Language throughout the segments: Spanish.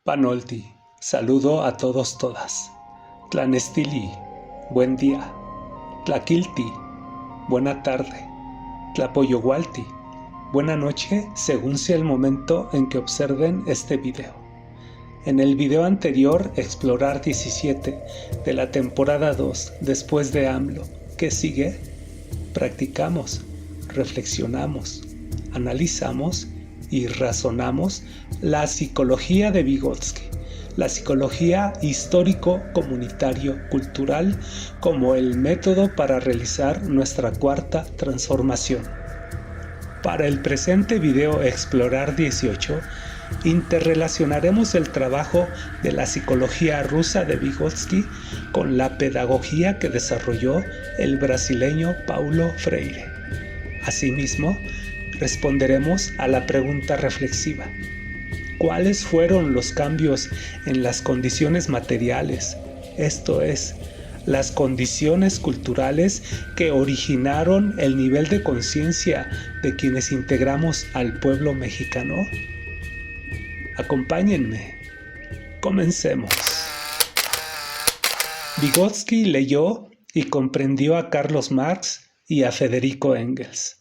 Panolti, saludo a todos todas. Tlanestili, buen día. Tlaquilti, buena tarde. Tlapoyowalti, buena noche según sea el momento en que observen este video. En el video anterior, Explorar 17, de la temporada 2, después de AMLO, ¿qué sigue? Practicamos, reflexionamos, analizamos y razonamos la psicología de Vygotsky, la psicología histórico-comunitario-cultural como el método para realizar nuestra cuarta transformación. Para el presente video Explorar 18, interrelacionaremos el trabajo de la psicología rusa de Vygotsky con la pedagogía que desarrolló el brasileño Paulo Freire. Asimismo, responderemos a la pregunta reflexiva: ¿cuáles fueron los cambios en las condiciones materiales, esto es, las condiciones culturales que originaron el nivel de conciencia de quienes integramos al pueblo mexicano? Acompáñenme. Comencemos. Vygotsky leyó y comprendió a Carlos Marx y a Federico Engels.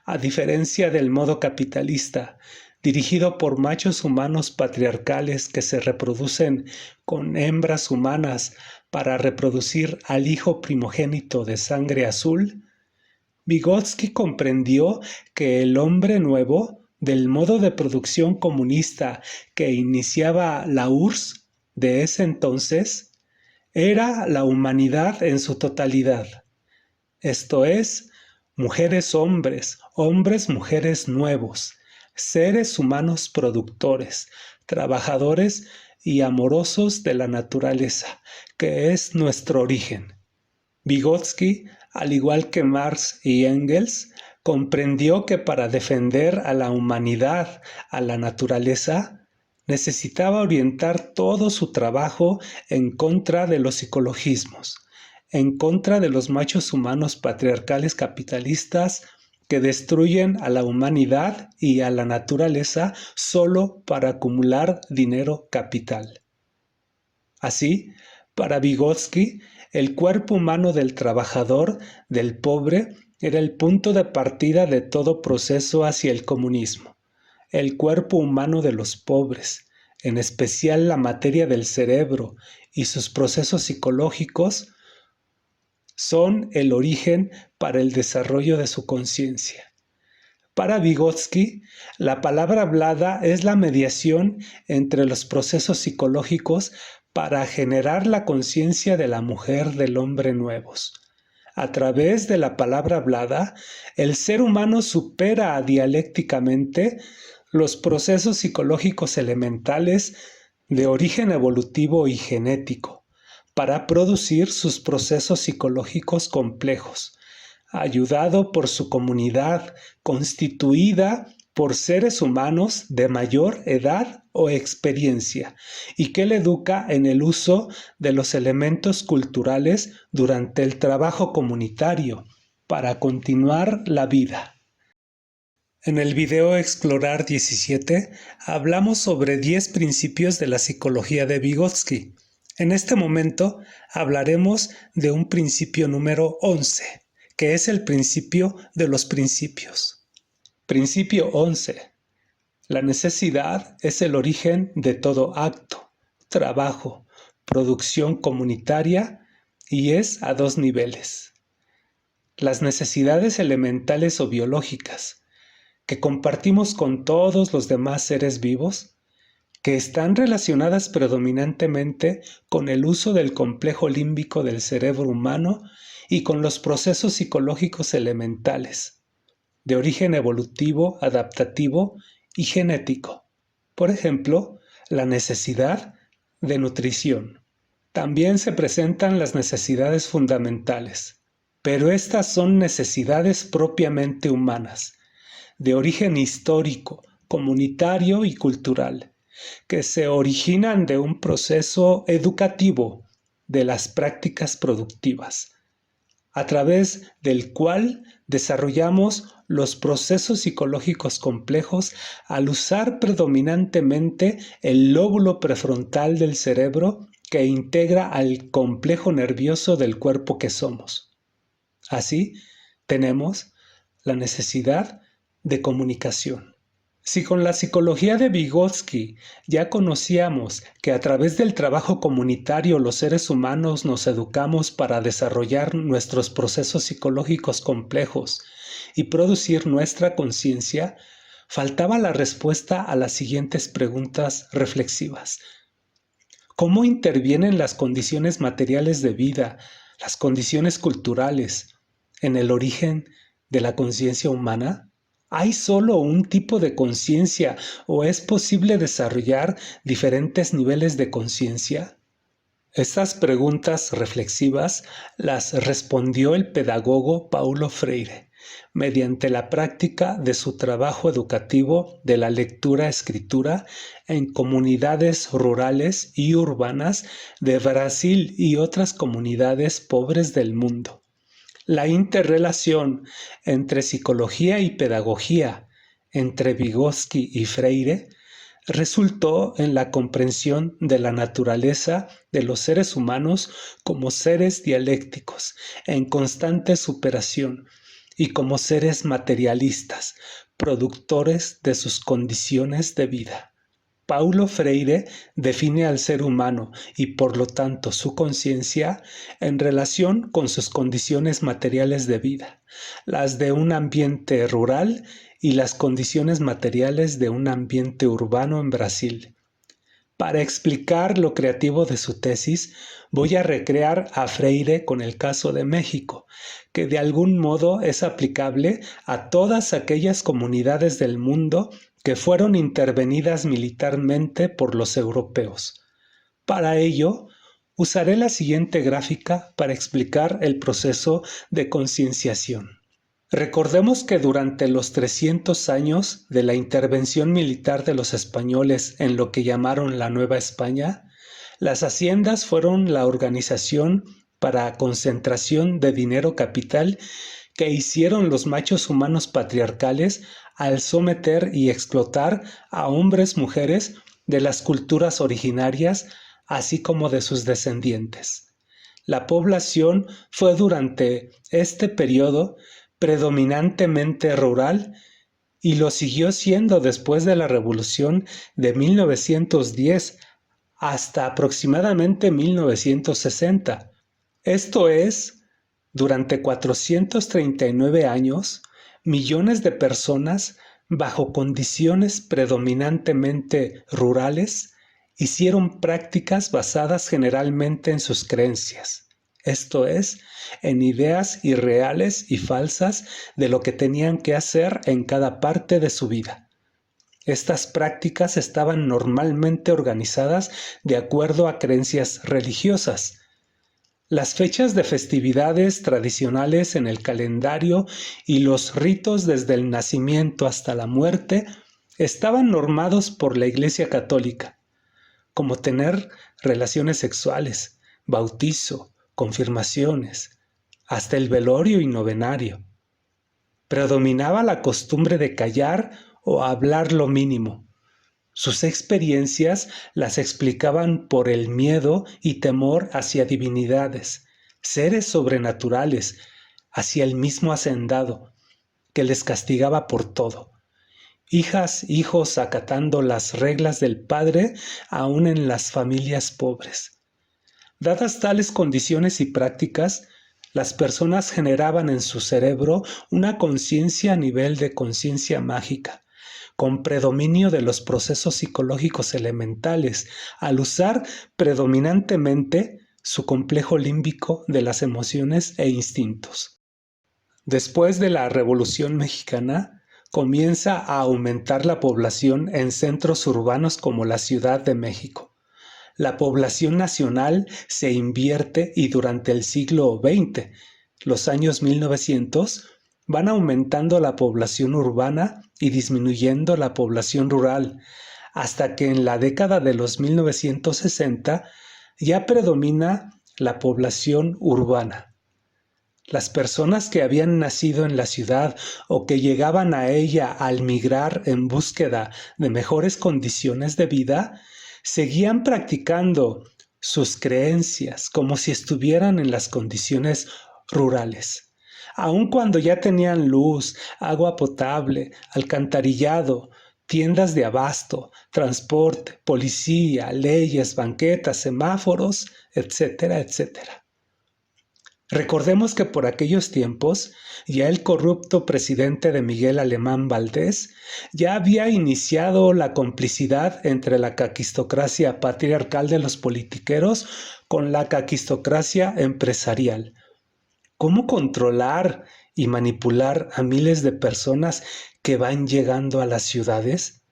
A diferencia del modo capitalista, dirigido por machos humanos patriarcales que se reproducen con hembras humanas para reproducir al hijo primogénito de sangre azul, Vygotsky comprendió que el hombre nuevo, del modo de producción comunista que iniciaba la URSS de ese entonces, era la humanidad en su totalidad. Esto es, mujeres-hombres, hombres-mujeres nuevos, seres humanos productores, trabajadores y amorosos de la naturaleza, que es nuestro origen. Vygotsky, al igual que Marx y Engels, comprendió que para defender a la humanidad, a la naturaleza, necesitaba orientar todo su trabajo en contra de los psicologismos, en contra de los machos humanos patriarcales capitalistas que destruyen a la humanidad y a la naturaleza solo para acumular dinero capital. Así, para Vygotsky, el cuerpo humano del trabajador, del pobre, era el punto de partida de todo proceso hacia el comunismo. El cuerpo humano de los pobres, en especial la materia del cerebro y sus procesos psicológicos, son el origen para el desarrollo de su conciencia. Para Vygotsky, la palabra hablada es la mediación entre los procesos psicológicos para generar la conciencia de la mujer del hombre nuevos. A través de la palabra hablada, el ser humano supera dialécticamente los procesos psicológicos elementales de origen evolutivo y genético para producir sus procesos psicológicos complejos, ayudado por su comunidad constituida por seres humanos de mayor edad o experiencia y que le educa en el uso de los elementos culturales durante el trabajo comunitario para continuar la vida. En el video Explorar 17 hablamos sobre 10 principios de la psicología de Vygotsky. En este momento hablaremos de un principio número 11, que es el principio de los principios. Principio 11. La necesidad es el origen de todo acto, trabajo, producción comunitaria y es a dos niveles. Las necesidades elementales o biológicas, que compartimos con todos los demás seres vivos, que están relacionadas predominantemente con el uso del complejo límbico del cerebro humano y con los procesos psicológicos elementales, de origen evolutivo, adaptativo y genético. Por ejemplo, la necesidad de nutrición. También se presentan las necesidades fundamentales, pero estas son necesidades propiamente humanas, de origen histórico, comunitario y cultural, que se originan de un proceso educativo de las prácticas productivas, a través del cual desarrollamos los procesos psicológicos complejos al usar predominantemente el lóbulo prefrontal del cerebro que integra al complejo nervioso del cuerpo que somos. Así, tenemos la necesidad de comunicación. Si con la psicología de Vygotsky ya conocíamos que a través del trabajo comunitario los seres humanos nos educamos para desarrollar nuestros procesos psicológicos complejos y producir nuestra conciencia, faltaba la respuesta a las siguientes preguntas reflexivas. ¿Cómo intervienen las condiciones materiales de vida, las condiciones culturales, en el origen de la conciencia humana? ¿Hay solo un tipo de conciencia o es posible desarrollar diferentes niveles de conciencia? Estas preguntas reflexivas las respondió el pedagogo Paulo Freire mediante la práctica de su trabajo educativo de la lectura-escritura en comunidades rurales y urbanas de Brasil y otras comunidades pobres del mundo. La interrelación entre psicología y pedagogía, entre Vygotsky y Freire, resultó en la comprensión de la naturaleza de los seres humanos como seres dialécticos, en constante superación, y como seres materialistas, productores de sus condiciones de vida. Paulo Freire define al ser humano y por lo tanto su conciencia en relación con sus condiciones materiales de vida, las de un ambiente rural y las condiciones materiales de un ambiente urbano en Brasil. Para explicar lo creativo de su tesis, voy a recrear a Freire con el caso de México, que de algún modo es aplicable a todas aquellas comunidades del mundo que fueron intervenidas militarmente por los europeos. Para ello, usaré la siguiente gráfica para explicar el proceso de concienciación. Recordemos que durante los 300 años de la intervención militar de los españoles en lo que llamaron la Nueva España, las haciendas fueron la organización para concentración de dinero capital que hicieron los machos humanos patriarcales al someter y explotar a hombres, mujeres de las culturas originarias, así como de sus descendientes. La población fue durante este periodo predominantemente rural y lo siguió siendo después de la Revolución de 1910 hasta aproximadamente 1960. Esto es, durante 439 años, millones de personas, bajo condiciones predominantemente rurales, hicieron prácticas basadas generalmente en sus creencias, esto es, en ideas irreales y falsas de lo que tenían que hacer en cada parte de su vida. Estas prácticas estaban normalmente organizadas de acuerdo a creencias religiosas. Las fechas de festividades tradicionales en el calendario y los ritos desde el nacimiento hasta la muerte estaban normados por la Iglesia Católica, como tener relaciones sexuales, bautizo, confirmaciones, hasta el velorio y novenario. Predominaba la costumbre de callar o hablar lo mínimo. Sus experiencias las explicaban por el miedo y temor hacia divinidades, seres sobrenaturales, hacia el mismo hacendado, que les castigaba por todo. Hijas, hijos acatando las reglas del padre, aún en las familias pobres. Dadas tales condiciones y prácticas, las personas generaban en su cerebro una conciencia a nivel de conciencia mágica, con predominio de los procesos psicológicos elementales, al usar predominantemente su complejo límbico de las emociones e instintos. Después de la Revolución Mexicana, comienza a aumentar la población en centros urbanos como la Ciudad de México. La población nacional se invierte y durante el siglo XX, los años 1900, van aumentando la población urbana y disminuyendo la población rural, hasta que en la década de los 1960 ya predomina la población urbana. Las personas que habían nacido en la ciudad o que llegaban a ella al migrar en búsqueda de mejores condiciones de vida, seguían practicando sus creencias como si estuvieran en las condiciones rurales. Aun cuando ya tenían luz, agua potable, alcantarillado, tiendas de abasto, transporte, policía, leyes, banquetas, semáforos, etcétera, etcétera. Recordemos que por aquellos tiempos, ya el corrupto presidente de Miguel Alemán Valdés ya había iniciado la complicidad entre la caquistocracia patriarcal de los politiqueros con la caquistocracia empresarial. ¿Cómo controlar y manipular a miles de personas que van llegando a las ciudades?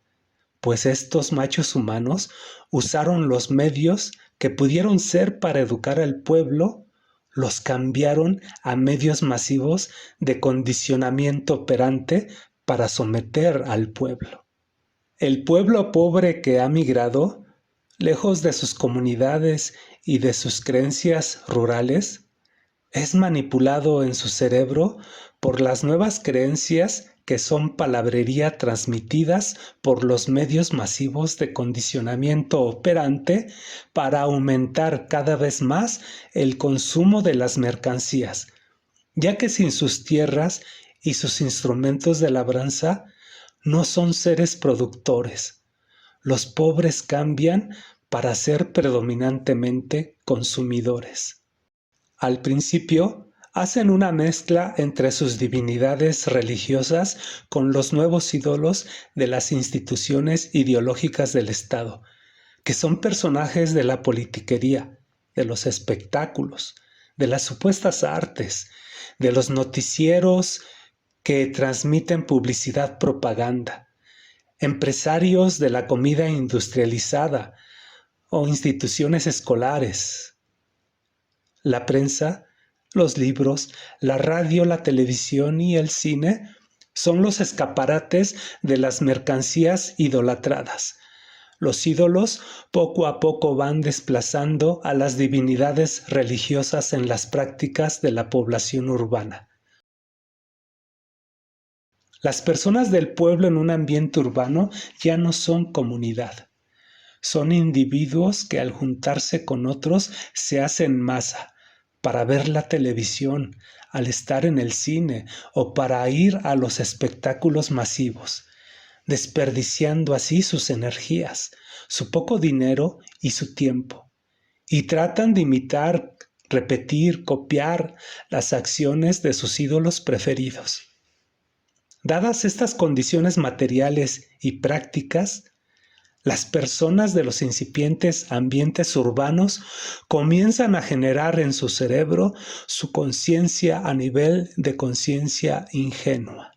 Pues estos machos humanos usaron los medios que pudieron ser para educar al pueblo, los cambiaron a medios masivos de condicionamiento operante para someter al pueblo. El pueblo pobre que ha migrado, lejos de sus comunidades y de sus creencias rurales, es manipulado en su cerebro por las nuevas creencias que son palabrería transmitidas por los medios masivos de condicionamiento operante para aumentar cada vez más el consumo de las mercancías, ya que sin sus tierras y sus instrumentos de labranza no son seres productores. Los pobres cambian para ser predominantemente consumidores. Al principio, hacen una mezcla entre sus divinidades religiosas con los nuevos ídolos de las instituciones ideológicas del Estado, que son personajes de la politiquería, de los espectáculos, de las supuestas artes, de los noticieros que transmiten publicidad propaganda, empresarios de la comida industrializada o instituciones escolares. La prensa, los libros, la radio, la televisión y el cine son los escaparates de las mercancías idolatradas. Los ídolos poco a poco van desplazando a las divinidades religiosas en las prácticas de la población urbana. Las personas del pueblo en un ambiente urbano ya no son comunidad. Son individuos que al juntarse con otros se hacen masa para ver la televisión, al estar en el cine o para ir a los espectáculos masivos, desperdiciando así sus energías, su poco dinero y su tiempo. Y tratan de imitar, repetir, copiar las acciones de sus ídolos preferidos. Dadas estas condiciones materiales y prácticas, las personas de los incipientes ambientes urbanos comienzan a generar en su cerebro su conciencia a nivel de conciencia ingenua,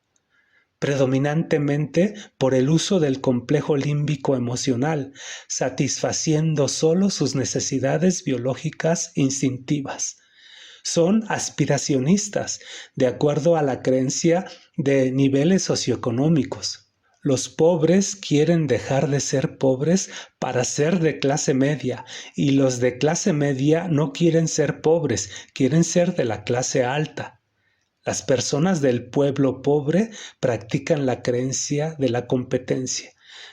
predominantemente por el uso del complejo límbico emocional, satisfaciendo solo sus necesidades biológicas instintivas. Son aspiracionistas, de acuerdo a la creencia de niveles socioeconómicos. Los pobres quieren dejar de ser pobres para ser de clase media, y los de clase media no quieren ser pobres, quieren ser de la clase alta. Las personas del pueblo pobre practican la creencia de la competencia.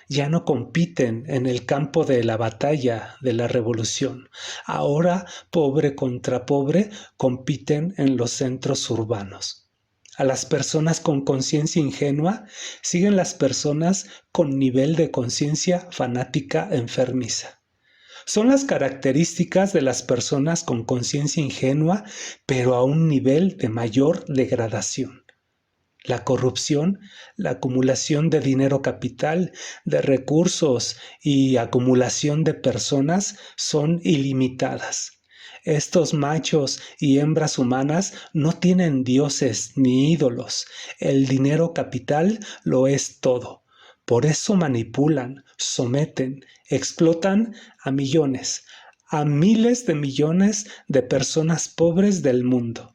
Ya no compiten en el campo de la batalla de la revolución. Ahora, pobre contra pobre, compiten en los centros urbanos. A las personas con conciencia ingenua siguen las personas con nivel de conciencia fanática enfermiza. Son las características de las personas con conciencia ingenua, pero a un nivel de mayor degradación. La corrupción, la acumulación de dinero capital, de recursos y acumulación de personas son ilimitadas. Estos machos y hembras humanas no tienen dioses ni ídolos. El dinero capital lo es todo. Por eso manipulan, someten, explotan a millones, a miles de millones de personas pobres del mundo.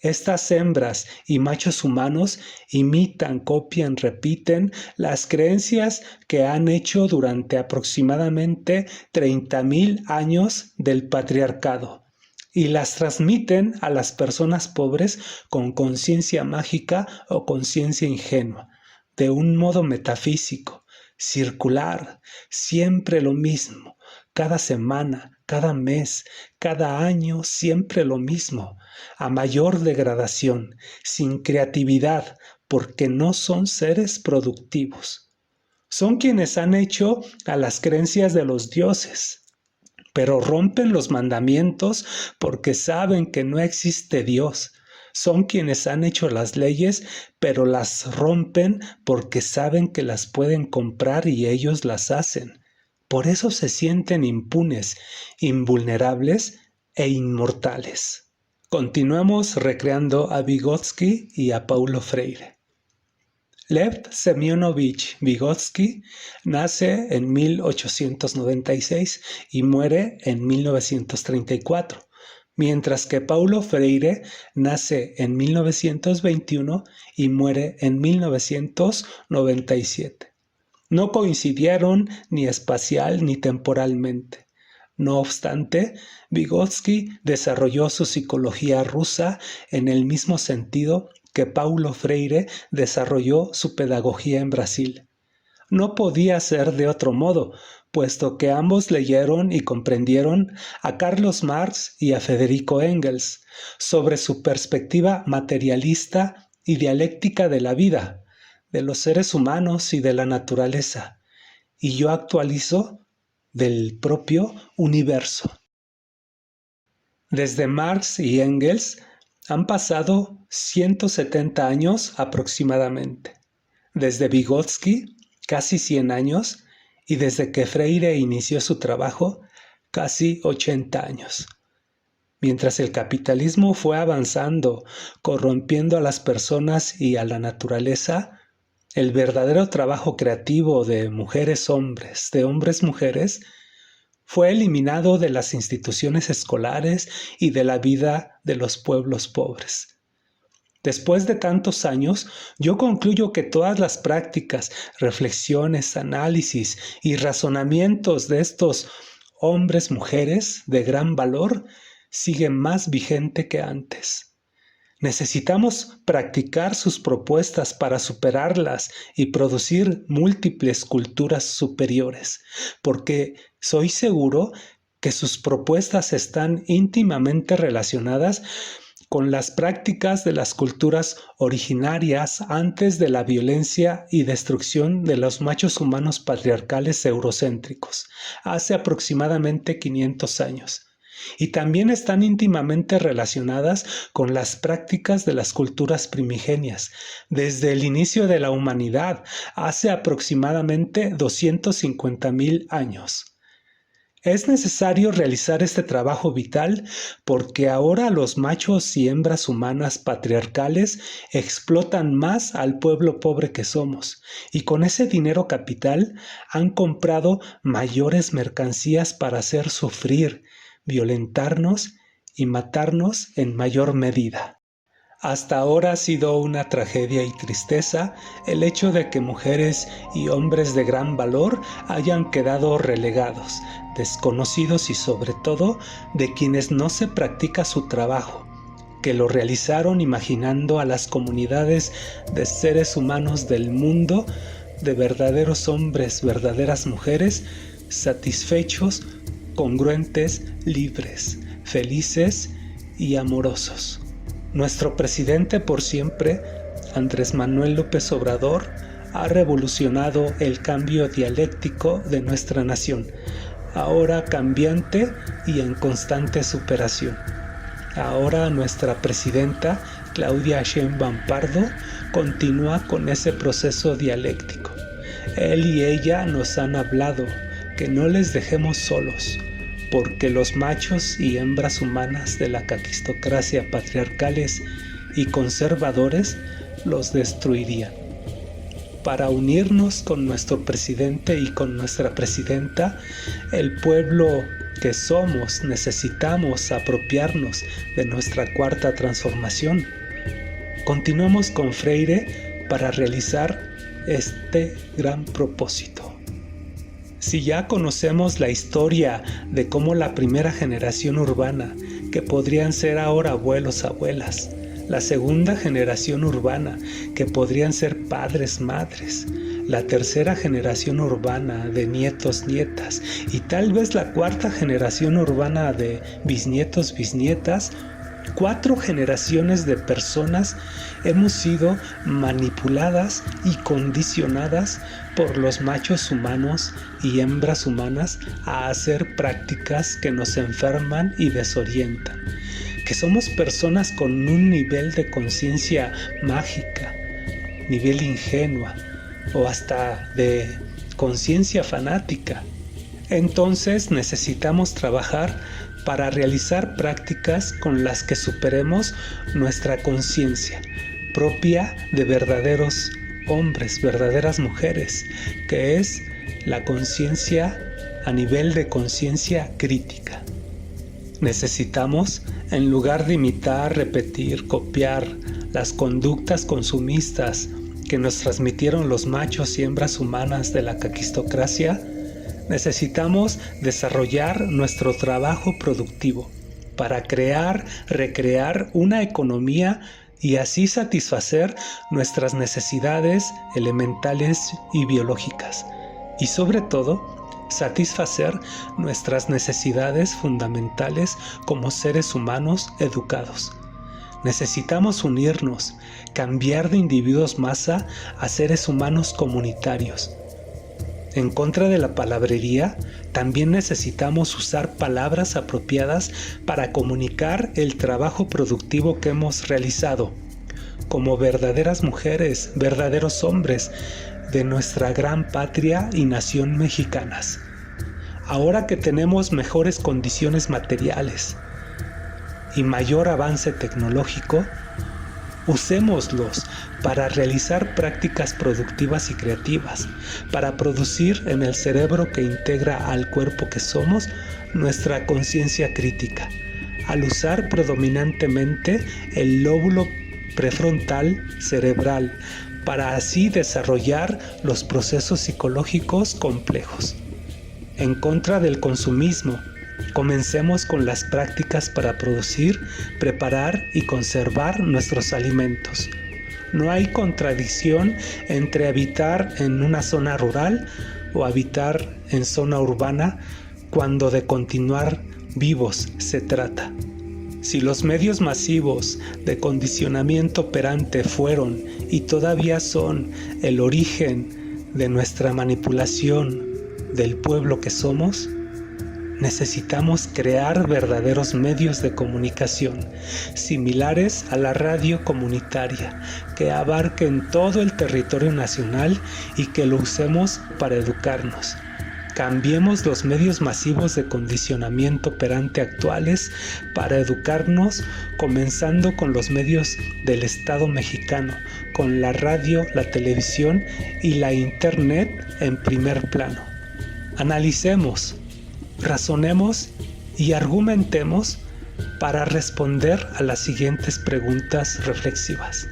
Estas hembras y machos humanos imitan, copian, repiten las creencias que han hecho durante aproximadamente 30,000 años del patriarcado, y las transmiten a las personas pobres con conciencia mágica o conciencia ingenua, de un modo metafísico, circular, siempre lo mismo, cada semana, cada mes, cada año, siempre lo mismo, a mayor degradación, sin creatividad, porque no son seres productivos. Son quienes han hecho a las creencias de los dioses, pero rompen los mandamientos porque saben que no existe Dios. Son quienes han hecho las leyes, pero las rompen porque saben que las pueden comprar y ellos las hacen. Por eso se sienten impunes, invulnerables e inmortales. Continuemos recreando a Vygotsky y a Paulo Freire. Lev Semyonovich Vygotsky nace en 1896 y muere en 1934, mientras que Paulo Freire nace en 1921 y muere en 1997. No coincidieron ni espacial ni temporalmente. No obstante, Vygotsky desarrolló su psicología rusa en el mismo sentido que Paulo Freire desarrolló su pedagogía en Brasil. No podía ser de otro modo, puesto que ambos leyeron y comprendieron a Carlos Marx y a Federico Engels sobre su perspectiva materialista y dialéctica de la vida, de los seres humanos y de la naturaleza, y yo actualizo del propio universo. Desde Marx y Engels han pasado 170 años aproximadamente. Desde Vygotsky, casi 100 años, y desde que Freire inició su trabajo, casi 80 años. Mientras el capitalismo fue avanzando, corrompiendo a las personas y a la naturaleza, el verdadero trabajo creativo de mujeres-hombres, de hombres-mujeres, fue eliminado de las instituciones escolares y de la vida de los pueblos pobres. Después de tantos años, yo concluyo que todas las prácticas, reflexiones, análisis y razonamientos de estos hombres-mujeres de gran valor siguen más vigente que antes. Necesitamos practicar sus propuestas para superarlas y producir múltiples culturas superiores, porque soy seguro que sus propuestas están íntimamente relacionadas con las prácticas de las culturas originarias antes de la violencia y destrucción de los machos humanos patriarcales eurocéntricos, hace aproximadamente 500 años. Y también están íntimamente relacionadas con las prácticas de las culturas primigenias, desde el inicio de la humanidad, hace aproximadamente 250,000 años. Es necesario realizar este trabajo vital porque ahora los machos y hembras humanas patriarcales explotan más al pueblo pobre que somos y con ese dinero capital han comprado mayores mercancías para hacer sufrir, violentarnos y matarnos en mayor medida. Hasta ahora ha sido una tragedia y tristeza el hecho de que mujeres y hombres de gran valor hayan quedado relegados, desconocidos y sobre todo de quienes no se practica su trabajo, que lo realizaron imaginando a las comunidades de seres humanos del mundo, de verdaderos hombres, verdaderas mujeres, satisfechos, congruentes, libres, felices y amorosos. Nuestro presidente por siempre, Andrés Manuel López Obrador, ha revolucionado el cambio dialéctico de nuestra nación, ahora cambiante y en constante superación. Ahora nuestra presidenta, Claudia Sheinbaum Pardo, continúa con ese proceso dialéctico. Él y ella nos han hablado que no les dejemos solos, porque los machos y hembras humanas de la caquistocracia patriarcales y conservadores los destruirían. Para unirnos con nuestro presidente y con nuestra presidenta, el pueblo que somos necesitamos apropiarnos de nuestra cuarta transformación. Continuamos con Freire para realizar este gran propósito. Si ya conocemos la historia de cómo la primera generación urbana que podrían ser ahora abuelos, abuelas. La segunda generación urbana, que podrían ser padres, madres. La tercera generación urbana de nietos, nietas. Y tal vez la cuarta generación urbana de bisnietos, bisnietas. 4 generaciones de personas hemos sido manipuladas y condicionadas por los machos humanos y hembras humanas a hacer prácticas que nos enferman y desorientan. Que somos personas con un nivel de conciencia mágica, nivel ingenua o hasta de conciencia fanática. Entonces necesitamos trabajar para realizar prácticas con las que superemos nuestra conciencia propia de verdaderos hombres, verdaderas mujeres, que es la conciencia a nivel de conciencia crítica. Necesitamos, en lugar de imitar, repetir, copiar las conductas consumistas que nos transmitieron los machos y hembras humanas de la caquistocracia, necesitamos desarrollar nuestro trabajo productivo para crear, recrear una economía y así satisfacer nuestras necesidades elementales y biológicas. Y sobre todo, satisfacer nuestras necesidades fundamentales como seres humanos educados. Necesitamos unirnos, cambiar de individuos masa a seres humanos comunitarios. En contra de la palabrería, también necesitamos usar palabras apropiadas para comunicar el trabajo productivo que hemos realizado, como verdaderas mujeres, verdaderos hombres de nuestra gran patria y nación mexicanas. Ahora que tenemos mejores condiciones materiales y mayor avance tecnológico, usémoslos para realizar prácticas productivas y creativas, para producir en el cerebro que integra al cuerpo que somos nuestra conciencia crítica, al usar predominantemente el lóbulo prefrontal cerebral, para así desarrollar los procesos psicológicos complejos. En contra del consumismo, comencemos con las prácticas para producir, preparar y conservar nuestros alimentos. No hay contradicción entre habitar en una zona rural o habitar en zona urbana cuando de continuar vivos se trata. Si los medios masivos de condicionamiento operante fueron y todavía son el origen de nuestra manipulación del pueblo que somos, necesitamos crear verdaderos medios de comunicación similares a la radio comunitaria que abarquen todo el territorio nacional y que lo usemos para educarnos. Cambiemos los medios masivos de condicionamiento operante actuales para educarnos, comenzando con los medios del Estado mexicano, con la radio, la televisión y la internet en primer plano. Analicemos, razonemos y argumentemos para responder a las siguientes preguntas reflexivas.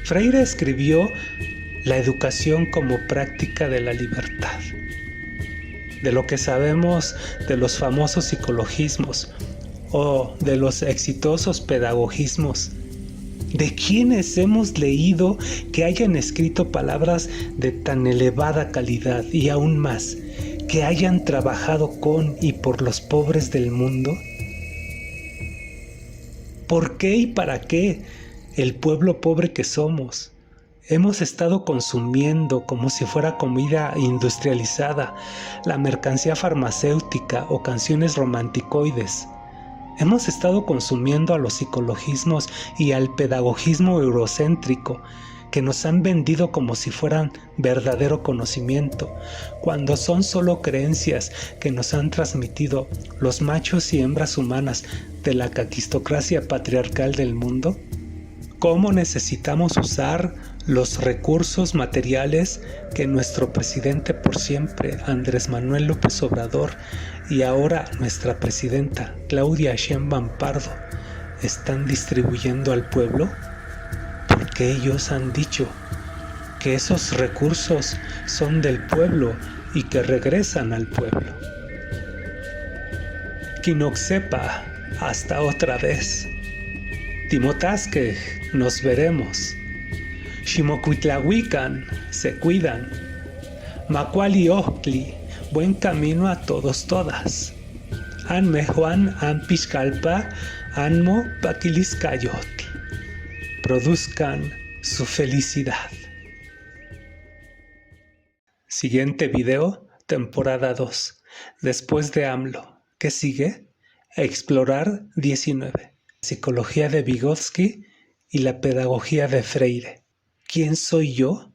Freire escribió La educación como práctica de la libertad. De lo que sabemos de los famosos psicologismos o de los exitosos pedagogismos, ¿de quiénes hemos leído que hayan escrito palabras de tan elevada calidad y aún más, que hayan trabajado con y por los pobres del mundo? ¿Por qué y para qué el pueblo pobre que somos hemos estado consumiendo como si fuera comida industrializada la mercancía farmacéutica o canciones romanticoides? Hemos estado consumiendo a los psicologismos y al pedagogismo eurocéntrico que nos han vendido como si fueran verdadero conocimiento, cuando son solo creencias que nos han transmitido los machos y hembras humanas de la caquistocracia patriarcal del mundo. ¿Cómo necesitamos usar los recursos materiales que nuestro presidente por siempre, Andrés Manuel López Obrador, y ahora nuestra presidenta, Claudia Sheinbaum Pardo, están distribuyendo al pueblo? Porque ellos han dicho que esos recursos son del pueblo y que regresan al pueblo. Quinoxepa, Hasta otra vez. Timotasque, nos veremos. Ximocuitlahuican, se cuidan. Macuali Ohtli, buen camino a todos todas. Anme Juan Anpixcalpa, Anmo Paquiliscayotl. Produzcan su felicidad. Siguiente video, temporada 2. Después de AMLO. ¿Qué sigue? Explorar 19. Psicología de Vygotsky y la pedagogía de Freire. ¿Quién soy yo?